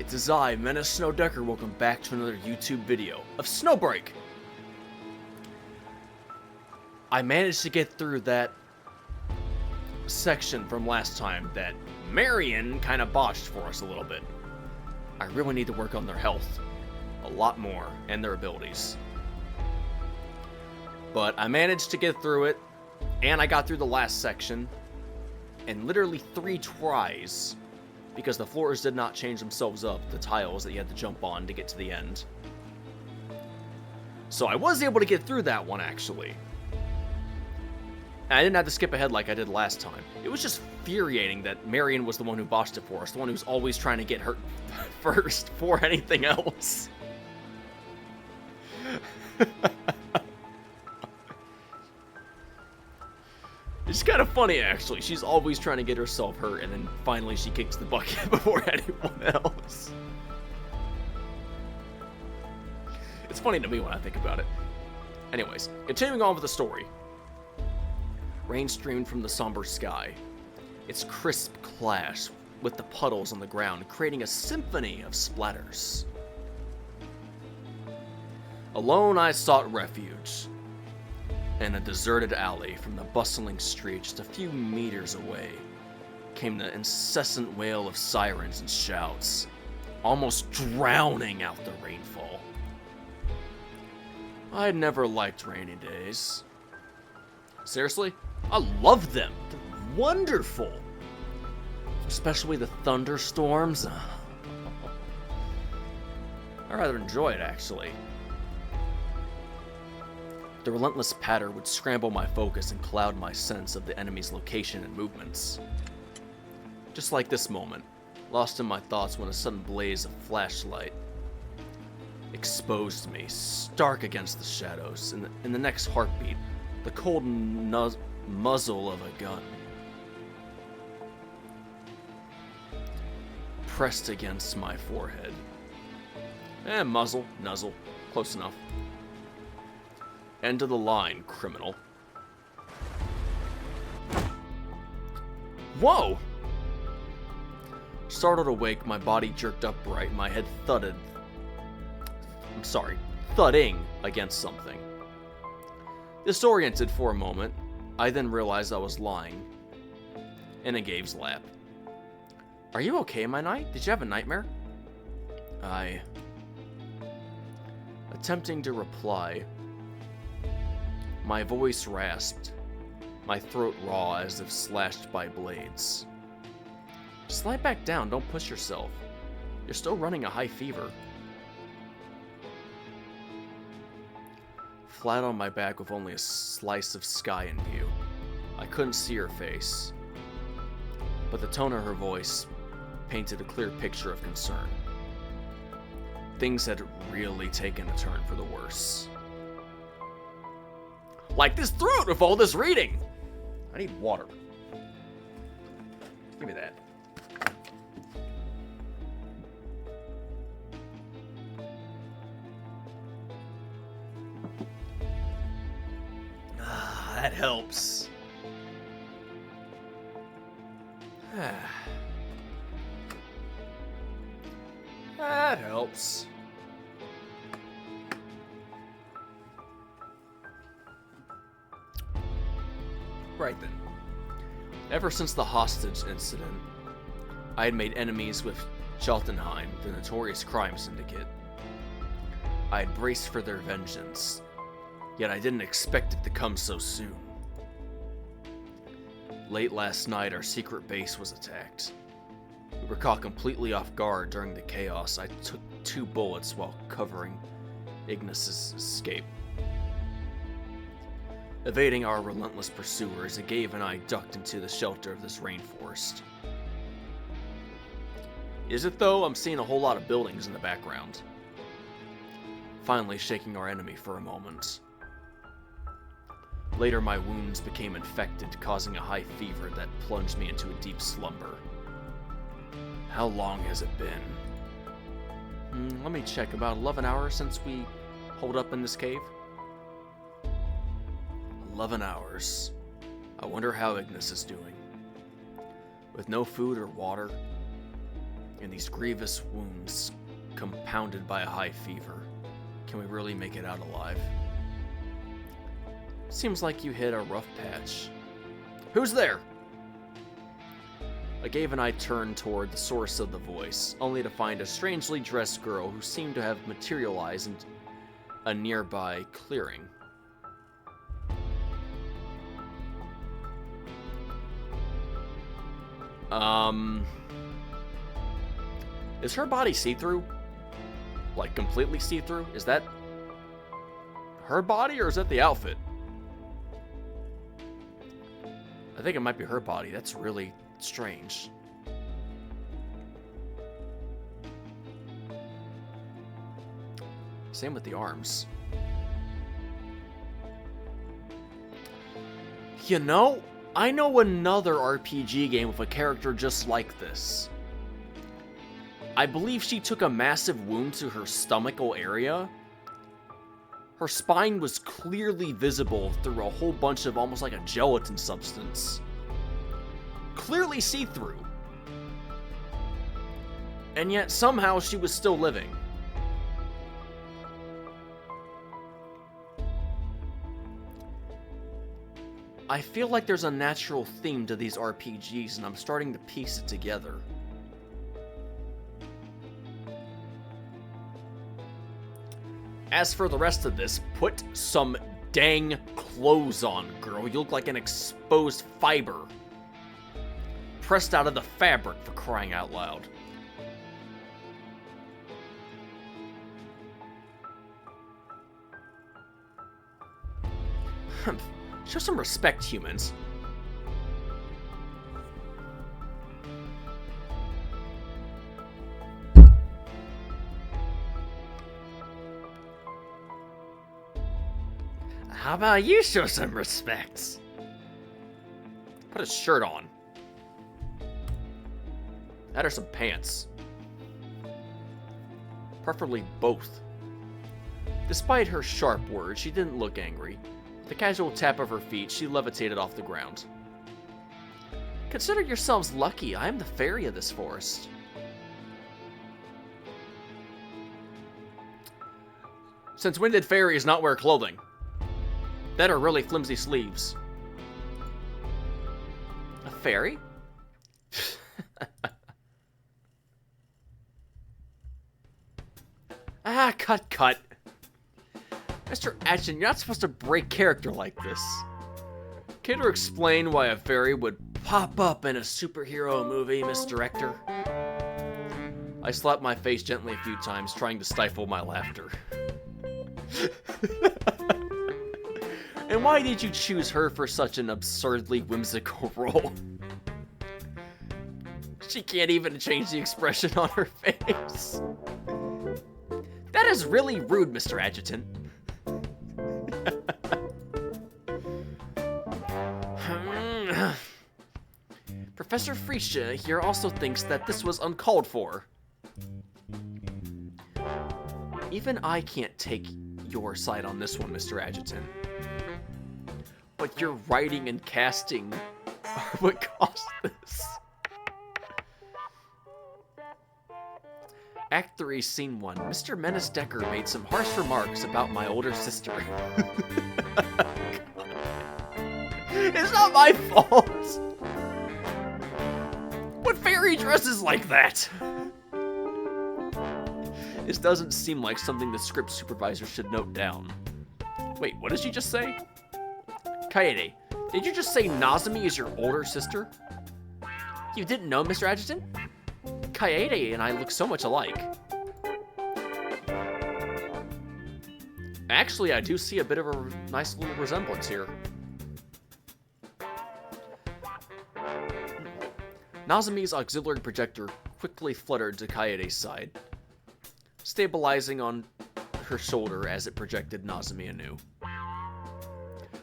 it is I, Menace Snowdecker. Welcome back to another YouTube video of Snowbreak. I managed to get through that section from last time that Marion kind of botched for us a little bit. I really need to work on their health a lot more and their abilities. But I managed to get through it, and I got through the last section in literally 3 tries. Because the floors did not change themselves up, the tiles that you had to jump on to get to the end. So I was able to get through that one, actually. And I didn't have to skip ahead like I did last time. It was just infuriating that Marion was the one who botched it for us, the one who was always trying to get hurt first for anything else. It's kind of funny, actually. She's always trying to get herself hurt, and then finally she kicks the bucket before anyone else. It's funny to me when I think about it. Anyways, continuing on with the story. Rain streamed from the somber sky. Its crisp clash with the puddles on the ground, creating a symphony of splatters. Alone, I sought refuge. In a deserted alley from the bustling street just a few meters away came the incessant wail of sirens and shouts, almost drowning out the rainfall. I had never liked rainy days. Seriously, I love them. They're wonderful. Especially the thunderstorms. I rather enjoy it, actually. The relentless patter would scramble my focus and cloud my sense of the enemy's location and movements. Just like this moment, lost in my thoughts when a sudden blaze of flashlight exposed me, stark against the shadows. In the next heartbeat, the cold muzzle of a gun pressed against my forehead. Muzzle, nuzzle, close enough. End of the line, criminal. Whoa! Startled awake, my body jerked upright, my head thudding against something. Disoriented for a moment, I then realized I was lying in a Gabe's lap. Are you okay, my knight? Did you have a nightmare? Attempting to reply, my voice rasped, my throat raw as if slashed by blades. Slide back down, don't push yourself. You're still running a high fever. Flat on my back with only a slice of sky in view. I couldn't see her face, but the tone of her voice painted a clear picture of concern. Things had really taken a turn for the worse. Like this throat with all this reading. I need water. Give me that. That helps. That helps. Right then. Ever since the hostage incident, I had made enemies with Cheltenheim, the notorious crime syndicate. I had braced for their vengeance, yet I didn't expect it to come so soon. Late last night, our secret base was attacked. We were caught completely off guard during the chaos. I took 2 bullets while covering Ignis's escape. Evading our relentless pursuers, Agave and I ducked into the shelter of this rainforest. Is it though? I'm seeing a whole lot of buildings in the background. Finally shaking our enemy for a moment. Later, my wounds became infected, causing a high fever that plunged me into a deep slumber. How long has it been? Let me check. About 11 hours since we holed up in this cave? 11 hours. I wonder how Ignis is doing. With no food or water, And these grievous wounds, compounded by a high fever. Can we really make it out alive? Seems like you hit a rough patch. Who's there? I gave an eye turn toward the source of the voice, only to find a strangely dressed girl who seemed to have materialized in a nearby clearing. Is her body see-through? Like, completely see-through? Is that her body, or is that the outfit? I think it might be her body. That's really strange. Same with the arms. You know, I know another RPG game with a character just like this. I believe she took a massive wound to her stomachal area. Her spine was clearly visible through a whole bunch of almost like a gelatin substance. Clearly see-through. And yet somehow she was still living. I feel like there's a natural theme to these RPGs, and I'm starting to piece it together. As for the rest of this, put some dang clothes on, girl. You look like an exposed fiber. Pressed out of the fabric, for crying out loud. Show some respect, humans. How about you show some respect? Put a shirt on. That or some pants. Preferably both. Despite her sharp words, she didn't look angry. With a casual tap of her feet, she levitated off the ground. Consider yourselves lucky. I am the fairy of this forest. Since when did fairies not wear clothing? That are really flimsy sleeves. A fairy? Cut. Mr. Adjun, you're not supposed to break character like this. Care to explain why a fairy would pop up in a superhero movie, Miss Director? I slapped my face gently a few times, trying to stifle my laughter. And why did you choose her for such an absurdly whimsical role? She can't even change the expression on her face. That is really rude, Mr. Adjutant. Professor Freesia here also thinks that this was uncalled for. Even I can't take your side on this one, Mr. Adjutant. But your writing and casting are what caused this. Act 3, Scene 1. Mr. Menace Decker made some harsh remarks about my older sister. It's not my fault! What fairy dresses like that? This doesn't seem like something the script supervisor should note down. Wait, what did you just say? Kaede, did you just say Nazumi is your older sister? You didn't know, Mr. Adjutant? Kaede and I look so much alike. Actually, I do see a bit of a nice little resemblance here. Nazumi's auxiliary projector quickly fluttered to Kaede's side, stabilizing on her shoulder as it projected Nazumi anew.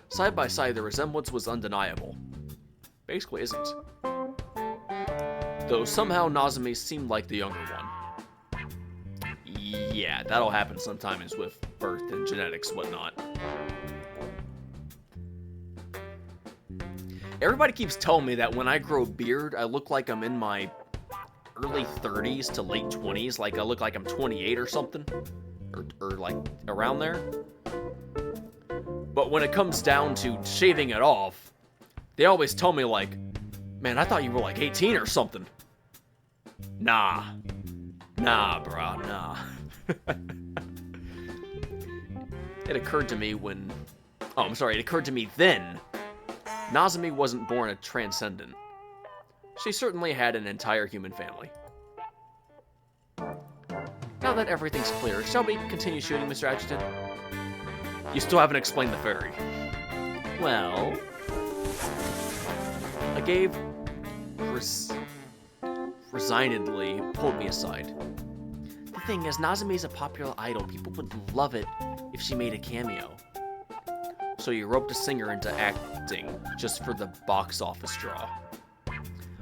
Side by side, the resemblance was undeniable. Basically isn't. Though somehow Nazumi seemed like the younger one. Yeah, that'll happen sometimes with birth and genetics, whatnot. Everybody keeps telling me that when I grow a beard, I look like I'm in my early 30s to late 20s, like I look like I'm 28 or something, or like around there. But when it comes down to shaving it off, they always tell me like, man, I thought you were like 18 or something. Nah, bro, nah. It occurred to me it occurred to me then, Nazumi wasn't born a transcendent. She certainly had an entire human family. Now that everything's clear, shall we continue shooting, Mr. Adjutant? You still haven't explained the fairy. Well, Agave resignedly pulled me aside. The thing is, Nazumi's a popular idol. People would love it if she made a cameo. So you roped a singer into acting just for the box office draw.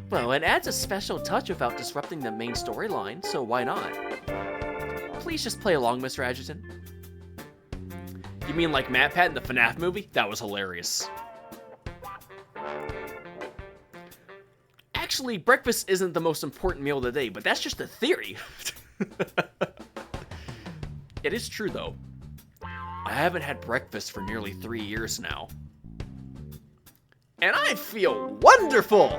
Well, it adds a special touch without disrupting the main storyline, so why not? Please just play along, Mr. Adjutant. You mean like MatPat in the FNAF movie? That was hilarious. Actually, breakfast isn't the most important meal of the day, but that's just a theory. It is true, though. I haven't had breakfast for nearly 3 years now. And I feel wonderful!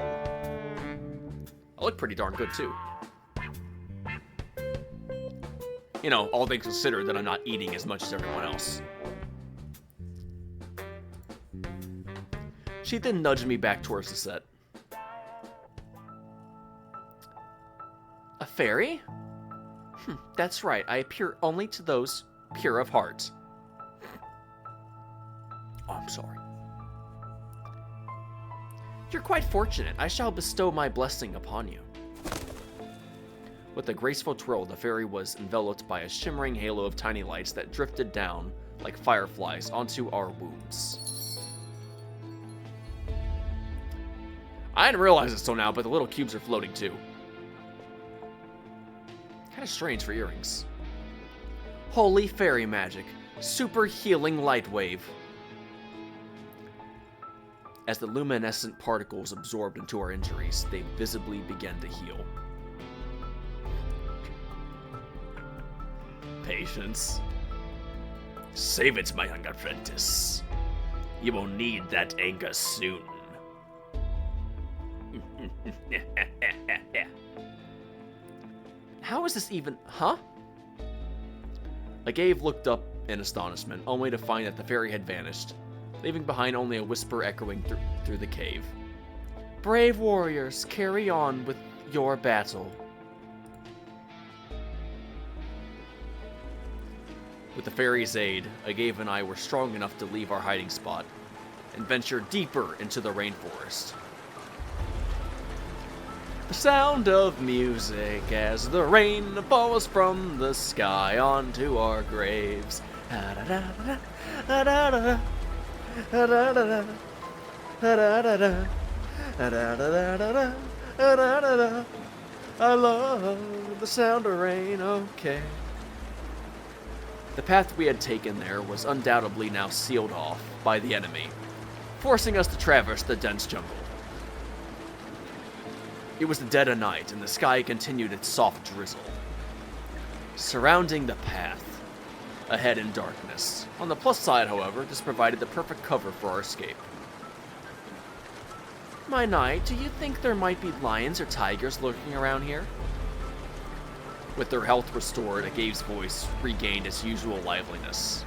I look pretty darn good, too. You know, all things considered that I'm not eating as much as everyone else. She then nudged me back towards the set. A fairy? That's right, I appear only to those pure of heart. Oh, I'm sorry. You're quite fortunate. I shall bestow my blessing upon you. With a graceful twirl, the fairy was enveloped by a shimmering halo of tiny lights that drifted down like fireflies onto our wounds. I didn't realize it till now, but the little cubes are floating too. Kind of strange for earrings. Holy fairy magic. Super healing light wave. As the luminescent particles absorbed into our injuries, they visibly began to heal. Patience. Save it, my young apprentice. You will need that anger soon. How is this even... Huh? Agave looked up in astonishment, only to find that the fairy had vanished, leaving behind only a whisper echoing through the cave. Brave warriors, carry on with your battle. With the fairy's aid, Agave and I were strong enough to leave our hiding spot and venture deeper into the rainforest. The sound of music as the rain falls from the sky onto our graves. I love the sound of rain, okay. The path we had taken there was undoubtedly now sealed off by the enemy, forcing us to traverse the dense jungle. It was the dead of night, and the sky continued its soft drizzle, surrounding the path, ahead in darkness. On the plus side, however, this provided the perfect cover for our escape. My knight, do you think there might be lions or tigers lurking around here? With their health restored, Agave's voice regained its usual liveliness.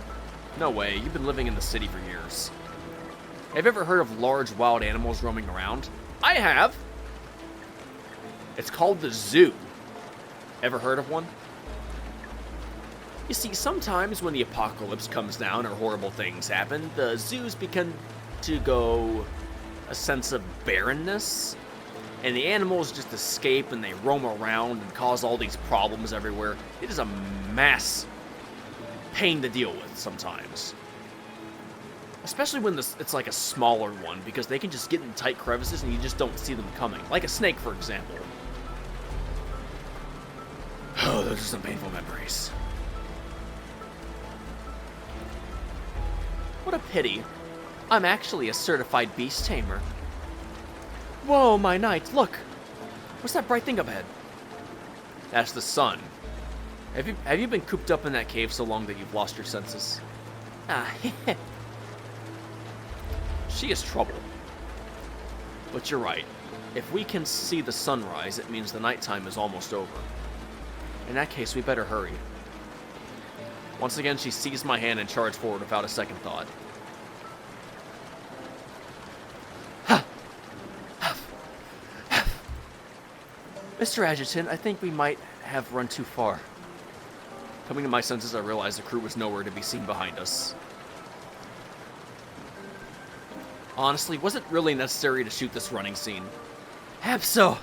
No way, you've been living in the city for years. Have you ever heard of large wild animals roaming around? I have! It's called the zoo. Ever heard of one? You see, sometimes when the apocalypse comes down or horrible things happen, the zoos begin to go a sense of barrenness, and the animals just escape and they roam around and cause all these problems everywhere. It is a mass pain to deal with sometimes. Especially when it's like a smaller one, because they can just get in tight crevices and you just don't see them coming. Like a snake, for example. Oh, those are some painful memories. What a pity. I'm actually a certified beast tamer. Whoa, my knight, look! What's that bright thing up ahead? That's the sun. Have you been cooped up in that cave so long that you've lost your senses? Ah, she is trouble. But you're right. If we can see the sunrise, it means the nighttime is almost over. In that case, we better hurry. Once again, she seized my hand and charged forward without a second thought. Mr. Adjutant, I think we might have run too far. Coming to my senses, I realized the crew was nowhere to be seen behind us. Honestly, was it really necessary to shoot this running scene? Absolutely.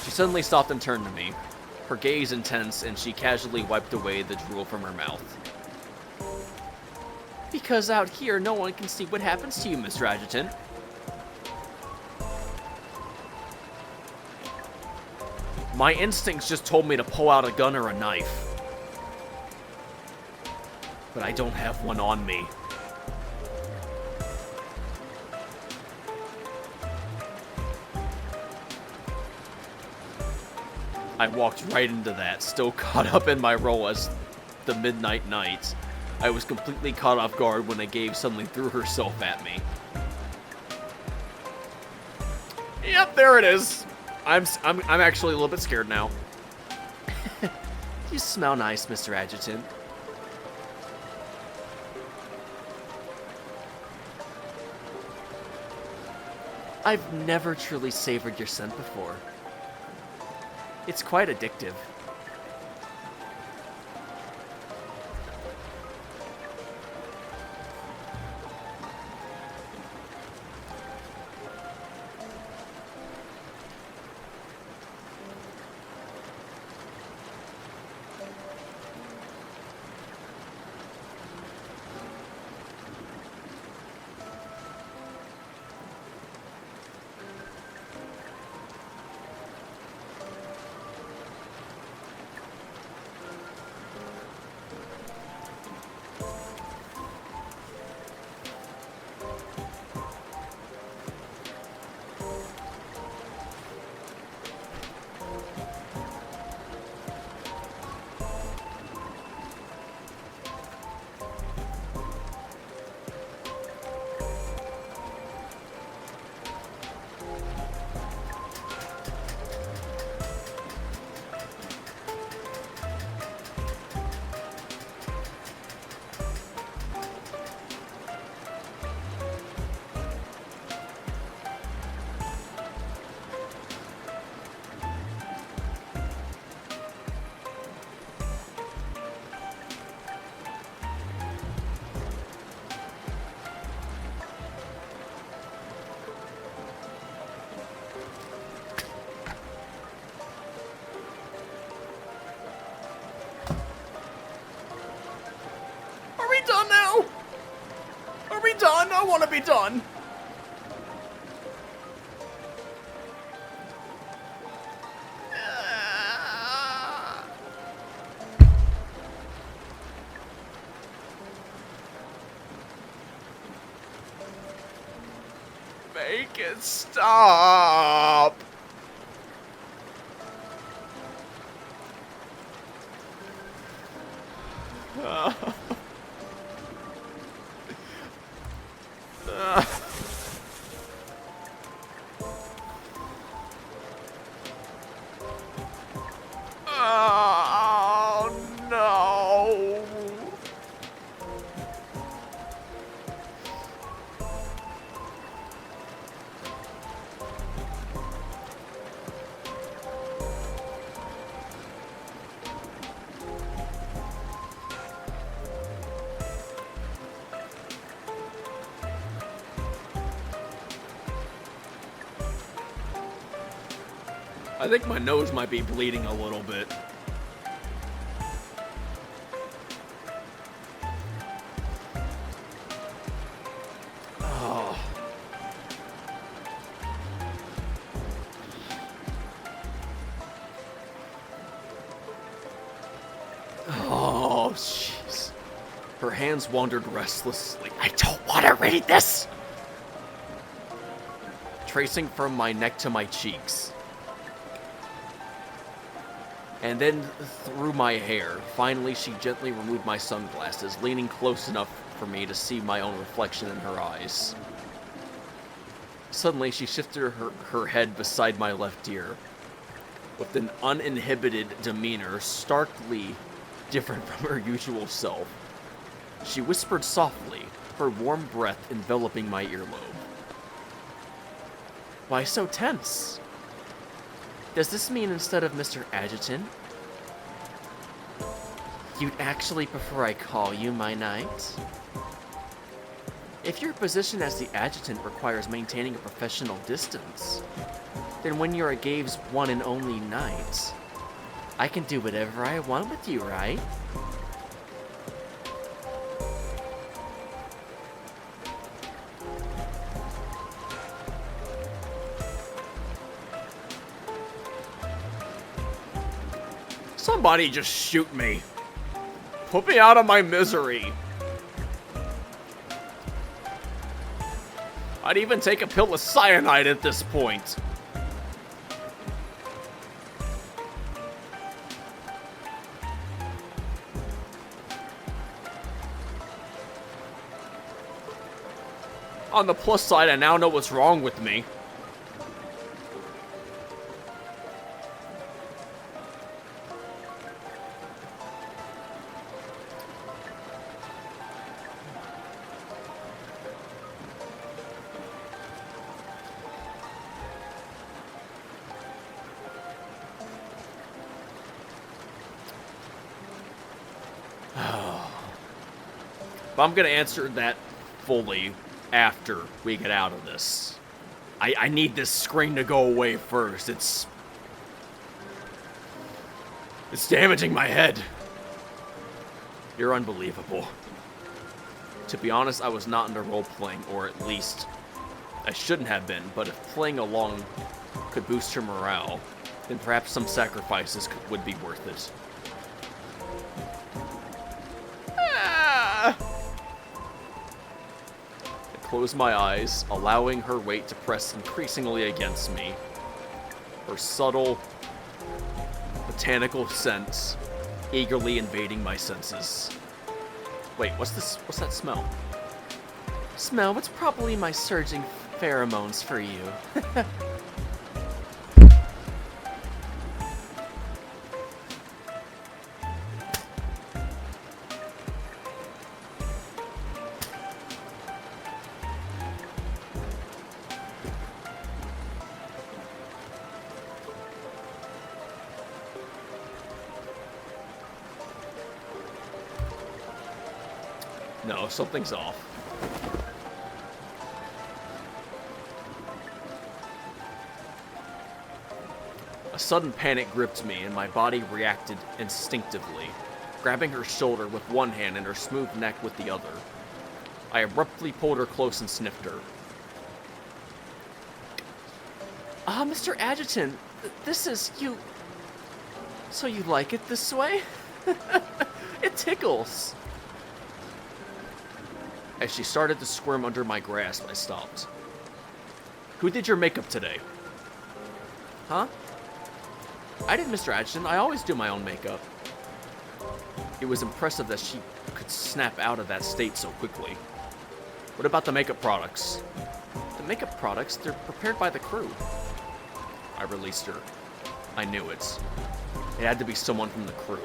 She suddenly stopped and turned to me, her gaze intense, and she casually wiped away the drool from her mouth. Because out here, no one can see what happens to you, Mr. Adjutant. My instincts just told me to pull out a gun or a knife. But I don't have one on me. I walked right into that, still caught up in my role as the Midnight Knight. I was completely caught off guard when a Gabe suddenly threw herself at me. Yep, there it is. I'm actually a little bit scared now. You smell nice, Mr. Adjutant. I've never truly savored your scent before. It's quite addictive. Done now? Are we done? I want to be done. Make it stop. Oh, no. I think my nose might be bleeding a little bit. Oh. Oh, jeez. Her hands wandered restlessly. I don't want to read this! Tracing from my neck to my cheeks. and then through my hair. Finally, she gently removed my sunglasses, leaning close enough for me to see my own reflection in her eyes. Suddenly, she shifted her head beside my left ear, with an uninhibited demeanor starkly different from her usual self. She whispered softly, her warm breath enveloping my earlobe. Why so tense? Does this mean instead of Mr. Adjutant, you'd actually prefer I call you my knight? If your position as the adjutant requires maintaining a professional distance, then when you're a Gabe's one and only knight, I can do whatever I want with you, right? Somebody just shoot me. Put me out of my misery. I'd even take a pill of cyanide at this point. On the plus side, I now know what's wrong with me. But I'm gonna answer that fully after we get out of this. I need this screen to go away first. It's damaging my head. You're unbelievable. To be honest, I was not into role-playing, or at least I shouldn't have been, but if playing along could boost her morale, then perhaps some sacrifices would be worth it. Close my eyes, allowing her weight to press increasingly against me. Her subtle, botanical scent eagerly invading my senses. Wait, what's this? What's that smell? Smell? It's probably my surging pheromones for you. No, something's off. A sudden panic gripped me, and my body reacted instinctively, grabbing her shoulder with one hand and her smooth neck with the other. I abruptly pulled her close and sniffed her. Mr. Adjutant, this is you. So you like it this way? It tickles. As she started to squirm under my grasp, I stopped. Who did your makeup today? Huh? I did, Mr. Adjutant. I always do my own makeup. It was impressive that she could snap out of that state so quickly. What about the makeup products? The makeup products? They're prepared by the crew. I released her. I knew it. It had to be someone from the crew.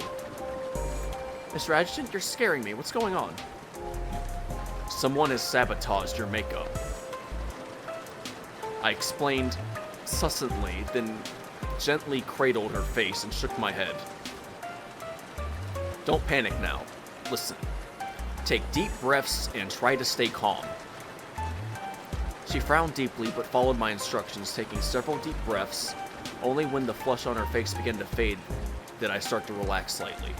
Mr. Adjutant, you're scaring me. What's going on? Someone has sabotaged your makeup. I explained succinctly, then gently cradled her face and shook my head. Don't panic now. Listen. Take deep breaths and try to stay calm. She frowned deeply but followed my instructions, taking several deep breaths. Only when the flush on her face began to fade did I start to relax slightly.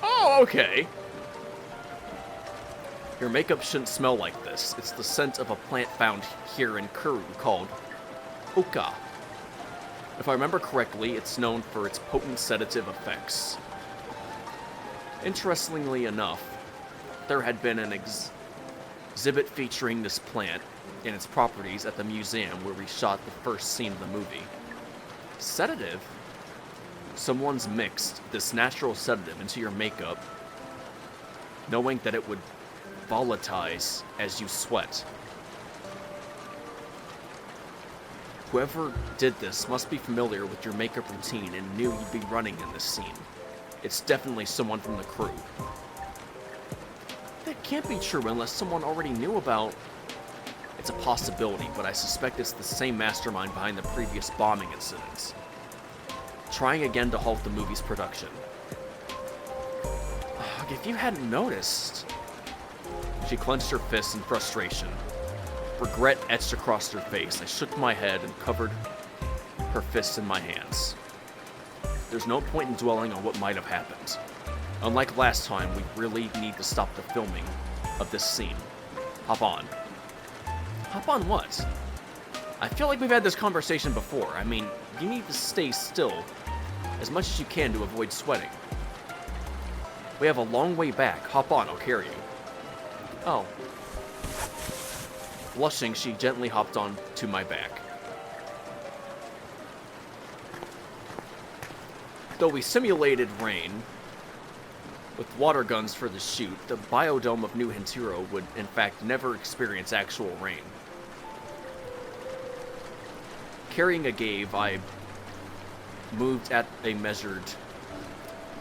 Oh, okay. Your makeup shouldn't smell like this. It's the scent of a plant found here in Kuru called Oka. If I remember correctly, it's known for its potent sedative effects. Interestingly enough, there had been an exhibit featuring this plant and its properties at the museum where we shot the first scene of the movie. Sedative? Someone's mixed this natural sedative into your makeup, knowing that it would volatilize as you sweat. Whoever did this must be familiar with your makeup routine and knew you'd be running in this scene. It's definitely someone from the crew. That can't be true unless someone already knew about... It's a possibility, but I suspect it's the same mastermind behind the previous bombing incidents, trying again to halt the movie's production. If you hadn't noticed... She clenched her fists in frustration. Regret etched across her face. I shook my head and covered her fists in my hands. There's no point in dwelling on what might have happened. Unlike last time, we really need to stop the filming of this scene. Hop on. Hop on what? I feel like we've had this conversation before. I mean, you need to stay still as much as you can to avoid sweating. We have a long way back. Hop on, I'll carry you. Oh. Blushing, she gently hopped on to my back. Though we simulated rain with water guns for the shoot, the biodome of New Hintiro would, in fact, never experience actual rain. Carrying a Gabe, I moved at a measured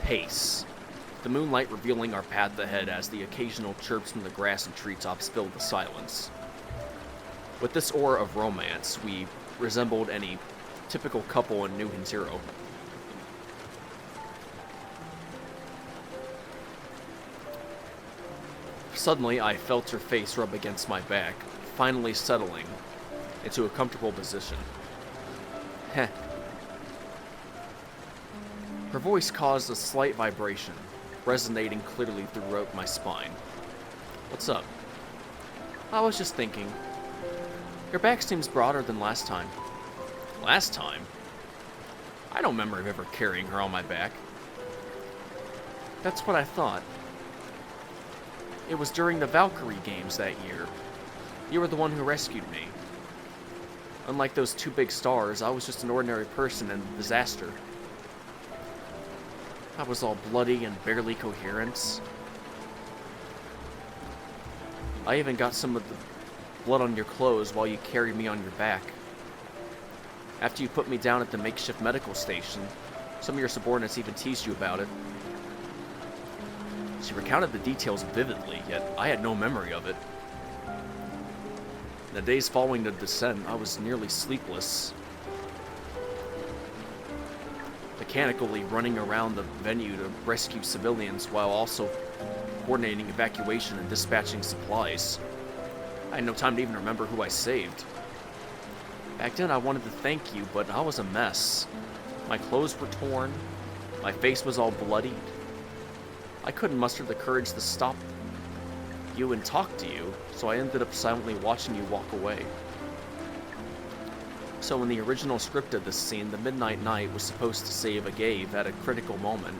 pace, the moonlight revealing our path ahead as the occasional chirps from the grass and treetops filled the silence. With this aura of romance, we resembled any typical couple in New Hintiro. Suddenly, I felt her face rub against my back, finally settling into a comfortable position. Heh. Her voice caused a slight vibration, resonating clearly throughout my spine. What's up? I was just thinking. Your back seems broader than last time. Last time? I don't remember ever carrying her on my back. That's what I thought. It was during the Valkyrie games that year. You were the one who rescued me. Unlike those two big stars, I was just an ordinary person in a disaster. I was all bloody and barely coherent. I even got some of the blood on your clothes while you carried me on your back. After you put me down at the makeshift medical station, some of your subordinates even teased you about it. She recounted the details vividly, yet I had no memory of it. In the days following the descent, I was nearly sleepless, mechanically running around the venue to rescue civilians while also coordinating evacuation and dispatching supplies. I had no time to even remember who I saved. Back then I wanted to thank you, but I was a mess. My clothes were torn, my face was all bloodied. I couldn't muster the courage to stop you and talk to you, so I ended up silently watching you walk away. So in the original script of this scene, the Midnight Knight was supposed to save a Gabe at a critical moment.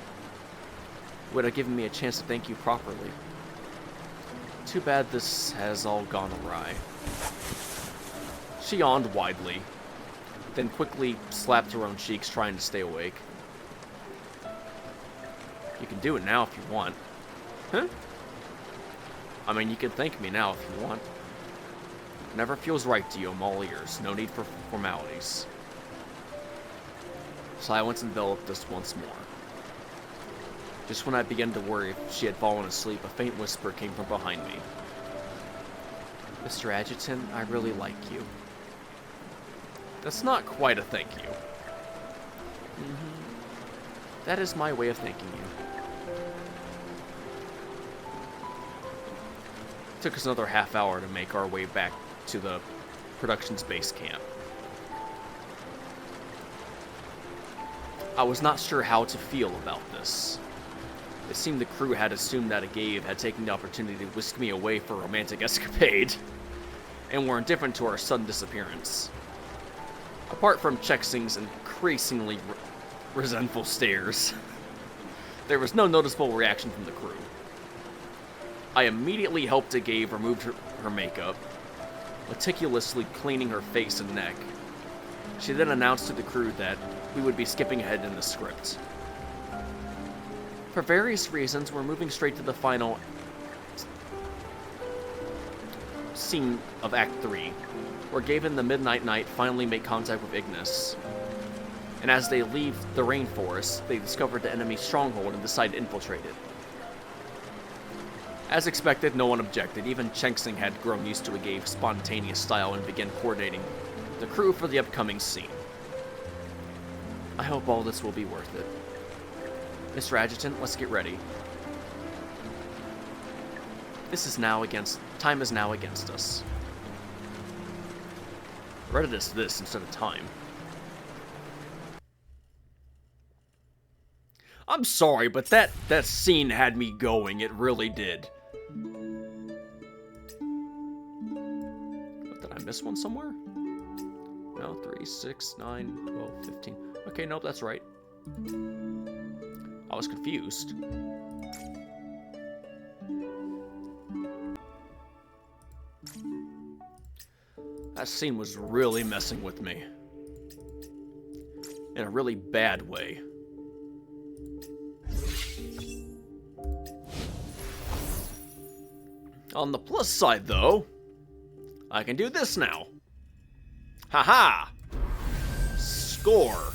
It would have given me a chance to thank you properly. Too bad this has all gone awry. She yawned widely, then quickly slapped her own cheeks trying to stay awake. You can do it now if you want. Huh? I mean, you can thank me now if you want. Whatever feels right to you, I'm all ears. No need for formalities. Silence enveloped us once more. Just when I began to worry if she had fallen asleep, a faint whisper came from behind me. Mr. Adjutant, I really like you. That's not quite a thank you. That is my way of thanking you. It took us another half hour to make our way back to the production's base camp. I was not sure how to feel about this. It seemed the crew had assumed that a Gabe had taken the opportunity to whisk me away for a romantic escapade, and were indifferent to our sudden disappearance. Apart from Chexing's increasingly resentful stares, there was no noticeable reaction from the crew. I immediately helped a Gabe remove her makeup, meticulously cleaning her face and neck. She then announced to the crew that we would be skipping ahead in the script. For various reasons, we're moving straight to the final scene of Act 3, where Gavin the Midnight Knight finally make contact with Ignis. And as they leave the rainforest, they discover the enemy's stronghold and decide to infiltrate it. As expected, no one objected. Even Chengsing had grown used to a Gave's spontaneous style and began coordinating the crew for the upcoming scene. I hope all this will be worth it. Mr. Adjutant, let's get ready. Time is now against us. I read it as this instead of time. I'm sorry, but that scene had me going. It really did. What, did I miss one somewhere? No, 3, 6, 9, 12, 15. Okay, nope, that's right. I was confused. That scene was really messing with me. In a really bad way. On the plus side, though, I can do this now. Haha! Score!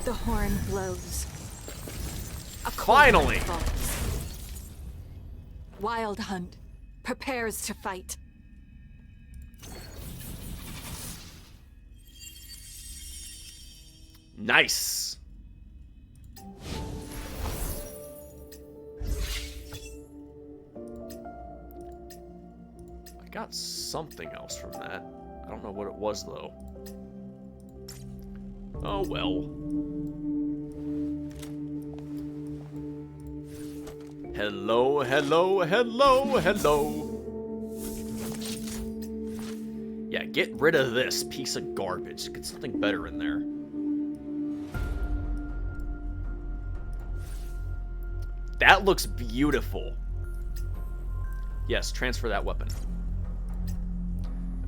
The horn blows. Finally! Falls. Wild Hunt prepares to fight. Nice! I got something else from that. I don't know what it was, though. Oh, well. Hello, hello, hello, hello. Yeah, get rid of this piece of garbage. Get something better in there. That looks beautiful. Yes, transfer that weapon.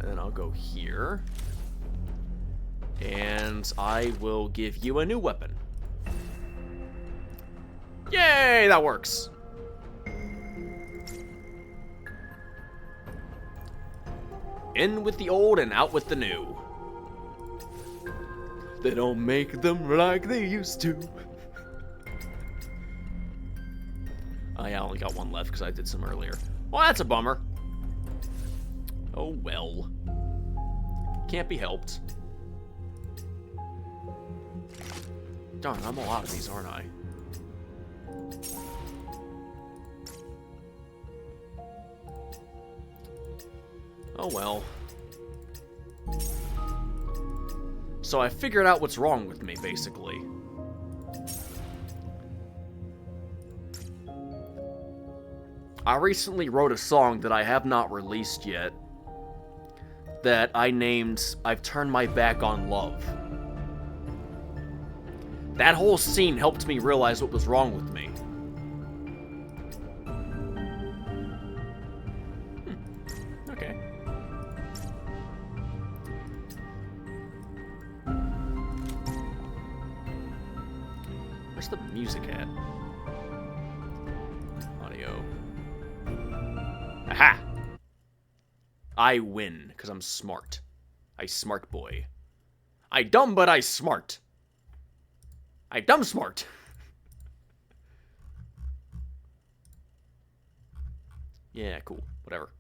And then I'll go here. And I will give you a new weapon. Yay, that works. In with the old and out with the new. They don't make them like they used to. I only got one left because I did some earlier. Well, that's a bummer. Oh well. Can't be helped. Darn, I'm all out of these, aren't I? Oh well. So I figured out what's wrong with me, basically. I recently wrote a song that I have not released yet that I named I've Turned My Back on Love. That whole scene helped me realize what was wrong with me. Okay. Where's the music at? Audio. Aha! I win, because I'm smart. I smart boy. I dumb, but I smart. I dumb smart. Yeah, cool. Whatever.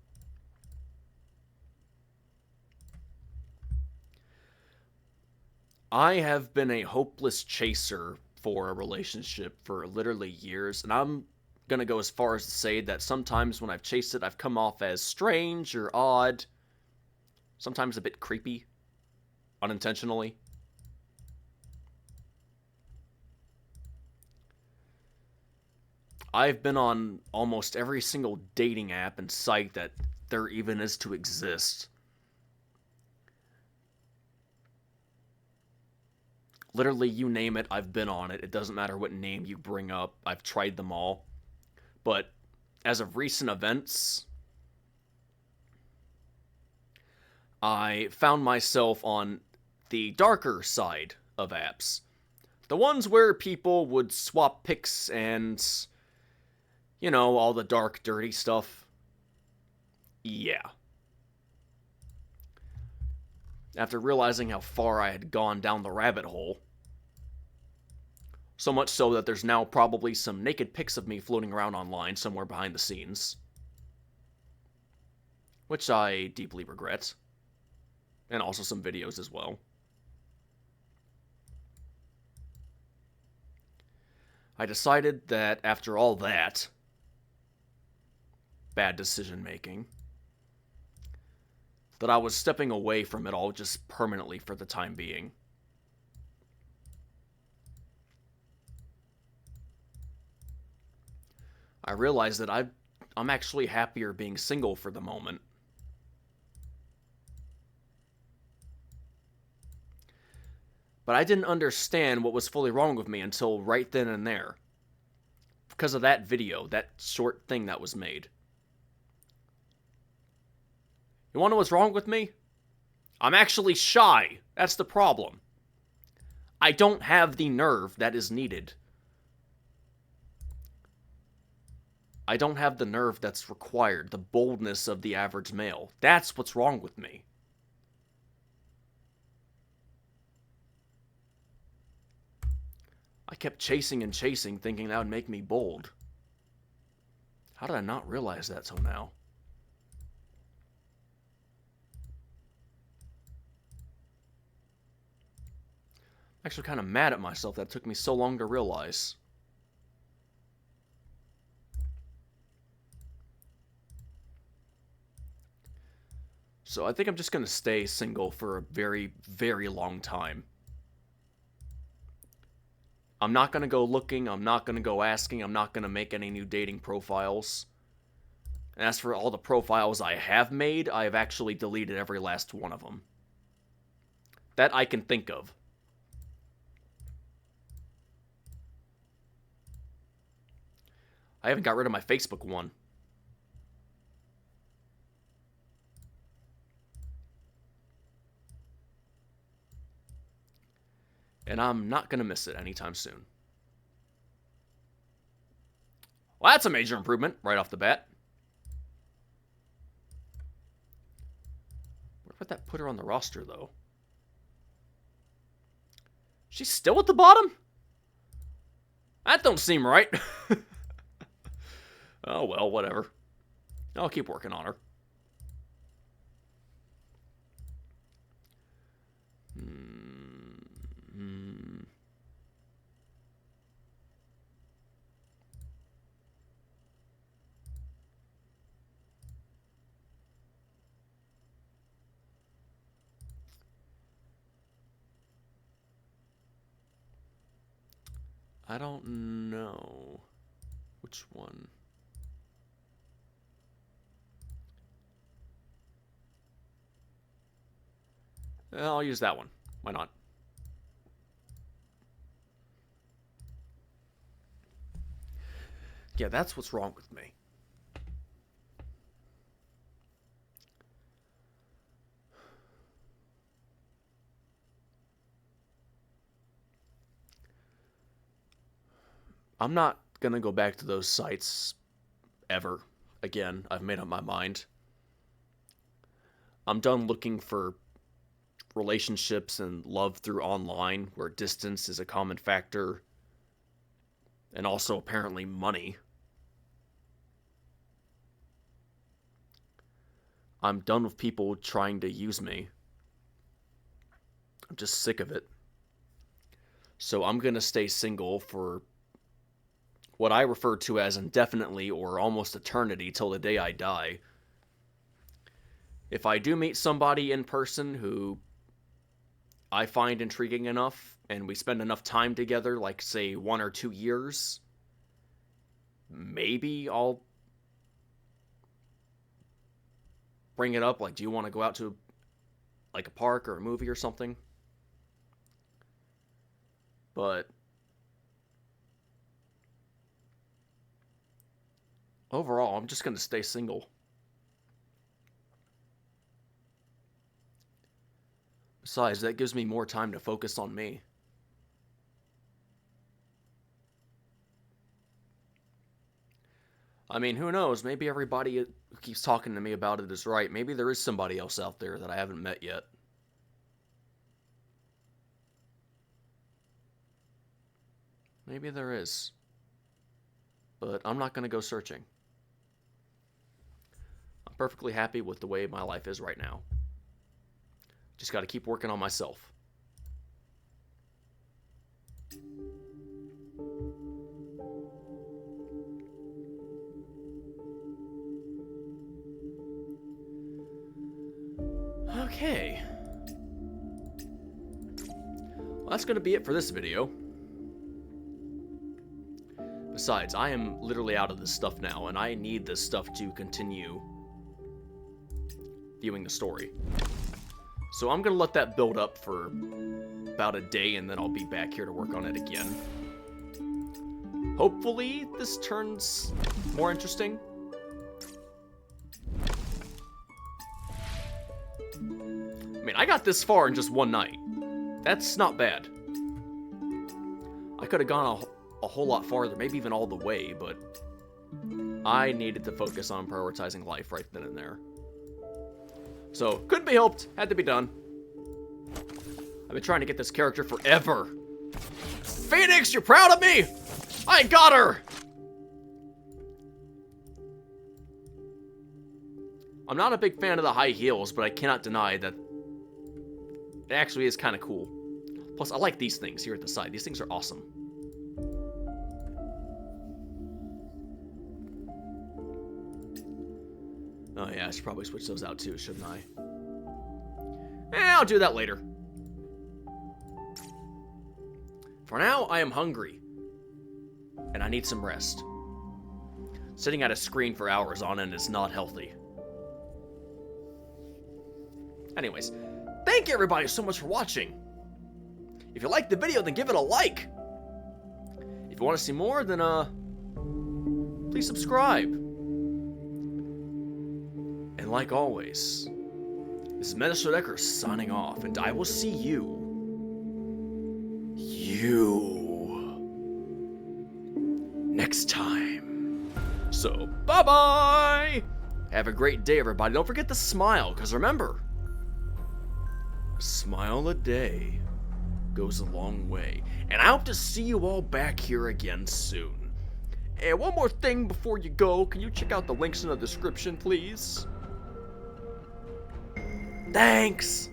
I have been a hopeless chaser for a relationship for literally years, and I'm gonna go as far as to say that sometimes when I've chased it, I've come off as strange or odd, sometimes a bit creepy, unintentionally. I've been on almost every single dating app and site that there even is to exist. Literally, you name it, I've been on it. It doesn't matter what name you bring up. I've tried them all. But as of recent events, I found myself on the darker side of apps. The ones where people would swap pics and, you know, all the dark, dirty stuff. Yeah. After realizing how far I had gone down the rabbit hole, so much so that there's now probably some naked pics of me floating around online somewhere behind the scenes, which I deeply regret, and also some videos as well. I decided that after all that bad decision making, that I was stepping away from it all just permanently for the time being. I realized that I'm actually happier being single for the moment. But I didn't understand what was fully wrong with me until right then and there. Because of that video, that short thing that was made. You wanna know what's wrong with me? I'm actually shy. That's the problem. I don't have the nerve that is needed. I don't have the nerve that's required, the boldness of the average male. That's what's wrong with me. I kept chasing and chasing, thinking that would make me bold. How did I not realize that till now? I'm actually kind of mad at myself that it took me so long to realize. So I think I'm just going to stay single for a very, very long time. I'm not going to go looking, I'm not going to go asking, I'm not going to make any new dating profiles. And as for all the profiles I have made, I have actually deleted every last one of them. That I can think of. I haven't got rid of my Facebook one. And I'm not going to miss it anytime soon. Well, that's a major improvement right off the bat. Where would that put her on the roster, though? She's still at the bottom? That don't seem right. Oh, well, whatever. I'll keep working on her. I don't know which one. I'll use that one. Why not? Yeah, that's what's wrong with me. I'm not gonna go back to those sites ever again. I've made up my mind. I'm done looking for relationships and love through online, where distance is a common factor, and also apparently money. I'm done with people trying to use me. I'm just sick of it. So I'm gonna stay single for what I refer to as indefinitely or almost eternity till the day I die. If I do meet somebody in person who I find intriguing enough, and we spend enough time together, like, say, 1 or 2 years, maybe I'll bring it up, like, do you want to go out to, like, a park or a movie or something? But overall, I'm just going to stay single. Besides, that gives me more time to focus on me. I mean, who knows? Maybe everybody who keeps talking to me about it is right. Maybe there is somebody else out there that I haven't met yet. Maybe there is. But I'm not going to go searching. I'm perfectly happy with the way my life is right now. Just got to keep working on myself. Okay. Well, that's going to be it for this video. Besides, I am literally out of this stuff now, and I need this stuff to continue viewing the story. So I'm going to let that build up for about a day, and then I'll be back here to work on it again. Hopefully, this turns more interesting. I mean, I got this far in just one night. That's not bad. I could have gone a whole lot farther, maybe even all the way, but I needed to focus on prioritizing life right then and there. So, couldn't be helped. Had to be done. I've been trying to get this character forever. Phoenix, you're proud of me? I got her! I'm not a big fan of the high heels, but I cannot deny that it actually is kind of cool. Plus, I like these things here at the side. These things are awesome. Oh yeah, I should probably switch those out too, shouldn't I? I'll do that later. For now, I am hungry. And I need some rest. Sitting at a screen for hours on end is not healthy. Anyways, thank you everybody so much for watching. If you liked the video, then give it a like. If you want to see more, then please subscribe. And like always, this is Minister Decker signing off, and I will see you next time. So, bye-bye! Have a great day, everybody. Don't forget to smile, because remember, a smile a day goes a long way. And I hope to see you all back here again soon. And one more thing before you go, can you check out the links in the description, please? Thanks!